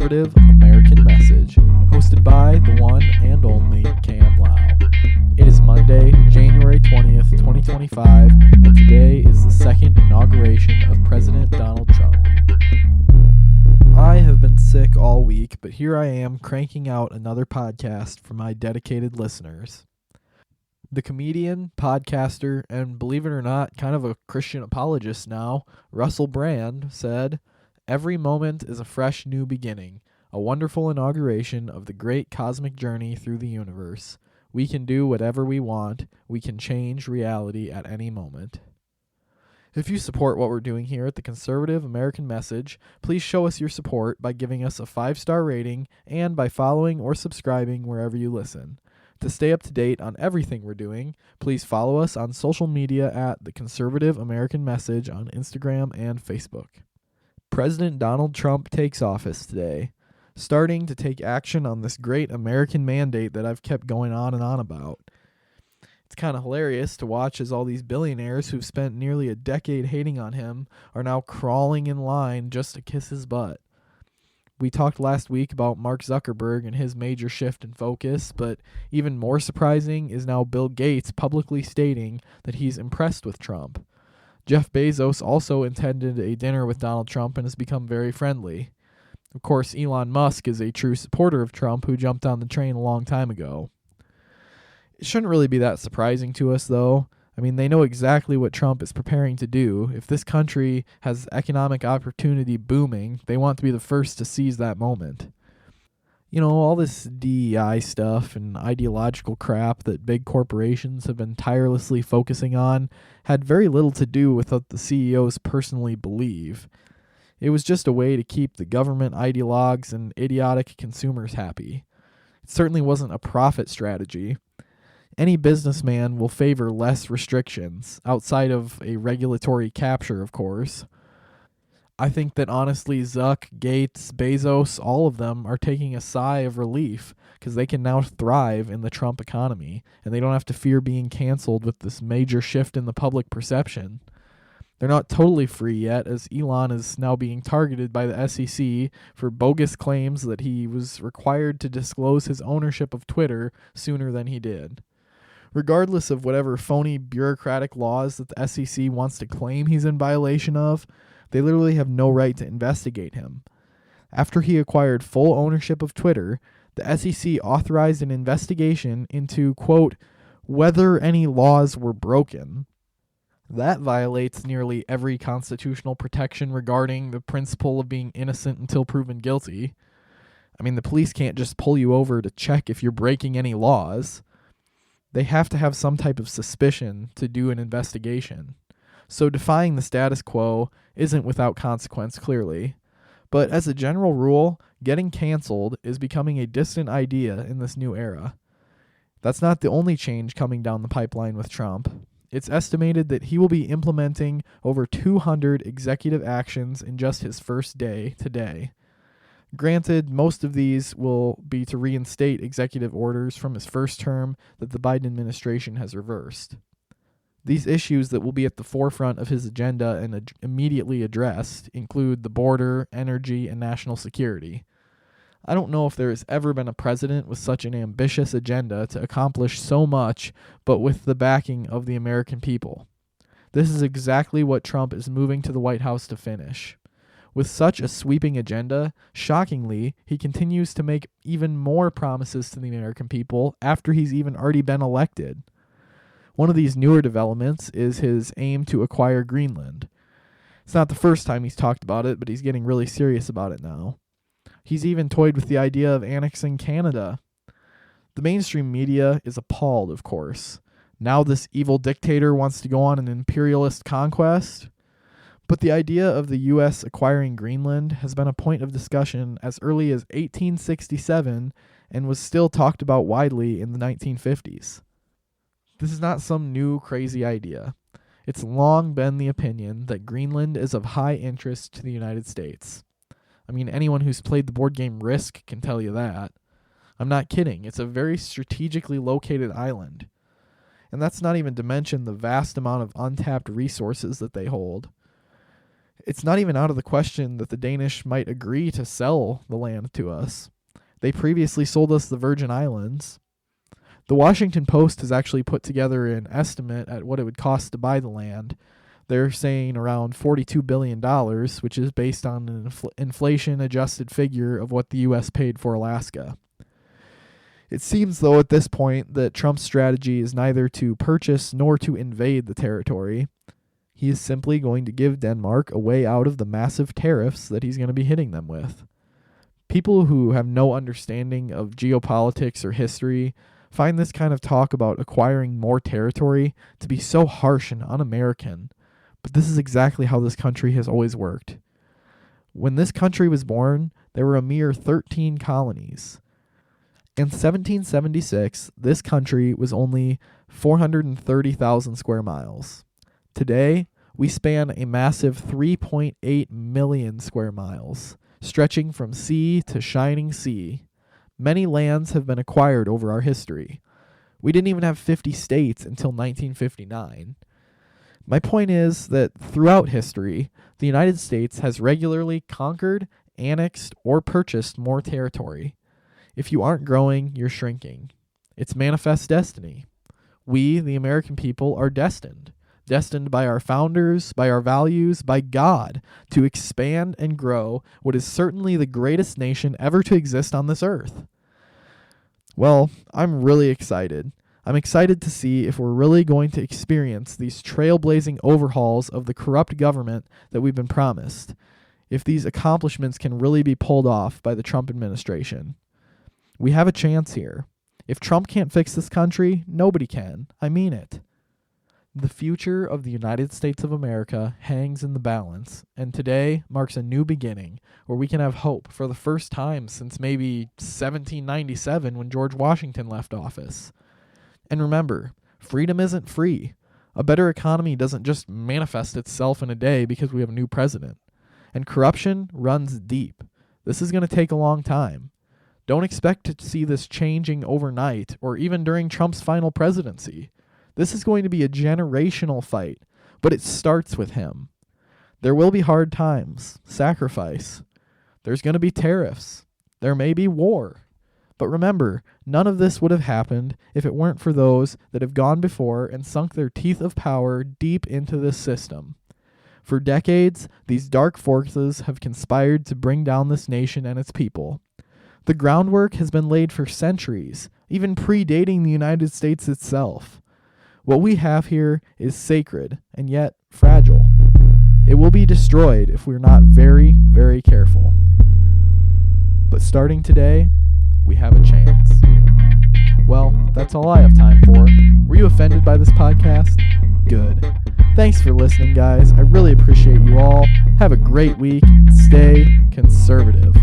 Conservative American Message, hosted by the one and only Cam Lau. It is Monday, January 20th, 2025, and today is the second inauguration of President Donald Trump. I have been sick all week, but here I am cranking out another podcast for my dedicated listeners. The comedian, podcaster, and believe it or not, kind of a Christian apologist now, Russell Brand, said, "Every moment is a fresh new beginning, a wonderful inauguration of the great cosmic journey through the universe. We can do whatever we want. We can change reality at any moment." If you support what we're doing here at the Conservative American Message, please show us your support by giving us a 5-star rating and by following or subscribing wherever you listen. To stay up to date on everything we're doing, please follow us on social media at the Conservative American Message on Instagram and Facebook. President Donald Trump takes office today, starting to take action on this great American mandate that I've kept going on and on about. It's kind of hilarious to watch as all these billionaires who've spent nearly a decade hating on him are now crawling in line just to kiss his butt. We talked last week about Mark Zuckerberg and his major shift in focus, but even more surprising is now Bill Gates publicly stating that he's impressed with Trump. Jeff Bezos also attended a dinner with Donald Trump and has become very friendly. Of course, Elon Musk is a true supporter of Trump who jumped on the train a long time ago. It shouldn't really be that surprising to us, though. I mean, they know exactly what Trump is preparing to do. If this country has economic opportunity booming, they want to be the first to seize that moment. You know, all this DEI stuff and ideological crap that big corporations have been tirelessly focusing on had very little to do with what the CEOs personally believe. It was just a way to keep the government ideologues and idiotic consumers happy. It certainly wasn't a profit strategy. Any businessman will favor less restrictions, outside of a regulatory capture, of course. I think that honestly Zuck, Gates, Bezos, all of them are taking a sigh of relief because they can now thrive in the Trump economy, and they don't have to fear being canceled with this major shift in the public perception. They're not totally free yet, as Elon is now being targeted by the SEC for bogus claims that he was required to disclose his ownership of Twitter sooner than he did. Regardless of whatever phony bureaucratic laws that the SEC wants to claim he's in violation of, they literally have no right to investigate him. After he acquired full ownership of Twitter, the SEC authorized an investigation into, quote, whether any laws were broken. That violates nearly every constitutional protection regarding the principle of being innocent until proven guilty. I mean, the police can't just pull you over to check if you're breaking any laws. They have to have some type of suspicion to do an investigation. So defying the status quo isn't without consequence, clearly. But as a general rule, getting canceled is becoming a distant idea in this new era. That's not the only change coming down the pipeline with Trump. It's estimated that he will be implementing over 200 executive actions in just his first day today. Granted, most of these will be to reinstate executive orders from his first term that the Biden administration has reversed. These issues that will be at the forefront of his agenda and immediately addressed include the border, energy, and national security. I don't know if there has ever been a president with such an ambitious agenda to accomplish so much, but with the backing of the American people. This is exactly what Trump is moving to the White House to finish. With such a sweeping agenda, shockingly, he continues to make even more promises to the American people after he's even already been elected. One of these newer developments is his aim to acquire Greenland. It's not the first time he's talked about it, but he's getting really serious about it now. He's even toyed with the idea of annexing Canada. The mainstream media is appalled, of course. Now this evil dictator wants to go on an imperialist conquest. But the idea of the U.S. acquiring Greenland has been a point of discussion as early as 1867 and was still talked about widely in the 1950s. This is not some new crazy idea. It's long been the opinion that Greenland is of high interest to the United States. I mean, anyone who's played the board game Risk can tell you that. I'm not kidding. It's a very strategically located island. And that's not even to mention the vast amount of untapped resources that they hold. It's not even out of the question that the Danish might agree to sell the land to us. They previously sold us the Virgin Islands. The Washington Post has actually put together an estimate at what it would cost to buy the land. They're saying around $42 billion, which is based on an inflation-adjusted figure of what the U.S. paid for Alaska. It seems, though, at this point that Trump's strategy is neither to purchase nor to invade the territory. He is simply going to give Denmark a way out of the massive tariffs that he's going to be hitting them with. People who have no understanding of geopolitics or history find this kind of talk about acquiring more territory to be so harsh and un-American. But this is exactly how this country has always worked. When this country was born, there were a mere 13 colonies. In 1776, this country was only 430,000 square miles. Today, we span a massive 3.8 million square miles, stretching from sea to shining sea. Many lands have been acquired over our history. We didn't even have 50 states until 1959. My point is that throughout history, the United States has regularly conquered, annexed, or purchased more territory. If you aren't growing, you're shrinking. It's manifest destiny. We, the American people, are destined by our founders, by our values, by God, to expand and grow what is certainly the greatest nation ever to exist on this earth. Well, I'm really excited. I'm excited to see if we're really going to experience these trailblazing overhauls of the corrupt government that we've been promised, if these accomplishments can really be pulled off by the Trump administration. We have a chance here. If Trump can't fix this country, nobody can. I mean it. The future of the United States of America hangs in the balance, and today marks a new beginning where we can have hope for the first time since maybe 1797 when George Washington left office. And remember, freedom isn't free. A better economy doesn't just manifest itself in a day because we have a new president. And corruption runs deep. This is going to take a long time. Don't expect to see this changing overnight or even during Trump's final presidency. This is going to be a generational fight, but it starts with him. There will be hard times, sacrifice. There's going to be tariffs. There may be war. But remember, none of this would have happened if it weren't for those that have gone before and sunk their teeth of power deep into this system. For decades, these dark forces have conspired to bring down this nation and its people. The groundwork has been laid for centuries, even predating the United States itself. What we have here is sacred and yet fragile. It will be destroyed if we're not very, very careful. But starting today, we have a chance. Well, that's all I have time for. Were you offended by this podcast? Good. Thanks for listening, guys. I really appreciate you all. Have a great week and stay conservative.